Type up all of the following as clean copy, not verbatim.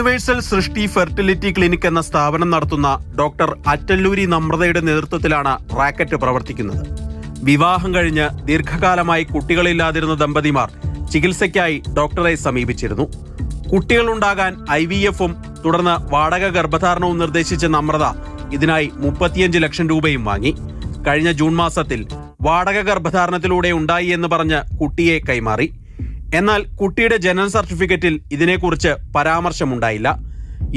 Universal സൃഷ്ടി fertility clinic എന്ന സ്ഥാപനം നടത്തുന്ന ഡോക്ടർ അറ്റല്ലൂരി നമ്രതയുടെ നേതൃത്വത്തിലാണ് റാക്കറ്റ് പ്രവർത്തിക്കുന്നത്. വിവാഹം കഴിഞ്ഞ് ദീർഘകാലമായി കുട്ടികളില്ലാതിരുന്ന ദമ്പതിമാർ ചികിത്സയ്ക്കായി ഡോക്ടറെ സമീപിച്ചിരുന്നു. കുട്ടികളുണ്ടാകാൻ IVF-ഉം തുടർന്ന് വാടക ഗർഭധാരണവും നിർദ്ദേശിച്ച നമ്രത ഇതിനായി 35 ലക്ഷം രൂപയും വാങ്ങി. കഴിഞ്ഞ ജൂൺ മാസത്തിൽ വാടക ഗർഭധാരണത്തിലൂടെ ഉണ്ടായി എന്ന് പറഞ്ഞ് കുട്ടിയെ കൈമാറി. എന്നാൽ കുട്ടിയുടെ ജനന സർട്ടിഫിക്കറ്റിൽ ഇതിനെക്കുറിച്ച് പരാമർശമുണ്ടായില്ല.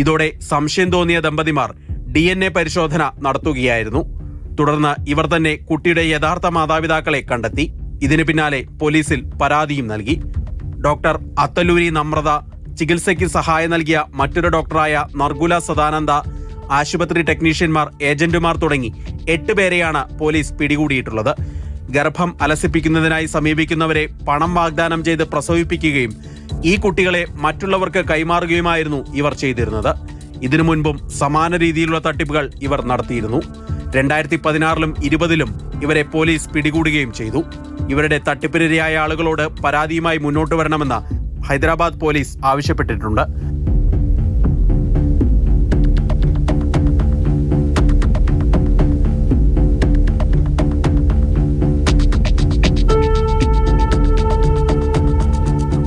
ഇതോടെ സംശയം തോന്നിയ ദമ്പതിമാർ DNA പരിശോധന നടത്തുകയായിരുന്നു. തുടർന്ന് ഇവർ തന്നെ കുട്ടിയുടെ യഥാർത്ഥ മാതാപിതാക്കളെ കണ്ടെത്തി. ഇതിന് പിന്നാലെ പോലീസിൽ പരാതിയും നൽകി. ഡോക്ടർ അത്തല്ലൂരി നമ്രത, ചികിത്സയ്ക്ക് സഹായം നൽകിയ മറ്റൊരു ഡോക്ടറായ നർഗുല സദാനന്ദ, ആശുപത്രി ടെക്നീഷ്യന്മാർ, ഏജന്റുമാർ തുടങ്ങി 8 പേരെയാണ് പോലീസ് പിടികൂടിയിട്ടുള്ളത്. ഗർഭം അലസിപ്പിക്കുന്നതിനായി സമീപിക്കുന്നവരെ പണം വാഗ്ദാനം ചെയ്ത് പ്രസവിപ്പിക്കുകയും ഈ കുട്ടികളെ മറ്റുള്ളവർക്ക് കൈമാറുകയുമായിരുന്നു ഇവർ ചെയ്തിരുന്നത്. ഇതിനു മുൻപും സമാന രീതിയിലുള്ള തട്ടിപ്പുകൾ ഇവർ നടത്തിയിരുന്നു. 2016-ലും 2020-ലും ഇവരെ പോലീസ് പിടികൂടുകയും ചെയ്തു. ഇവരുടെ തട്ടിപ്പിനിരയായ ആളുകളോട് പരാതിയുമായി മുന്നോട്ട് വരണമെന്ന് ഹൈദരാബാദ് പോലീസ് ആവശ്യപ്പെട്ടിട്ടുണ്ട്.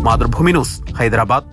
മാതൃഭൂമി ന്യൂസ്, ഹൈദരാബാദ്.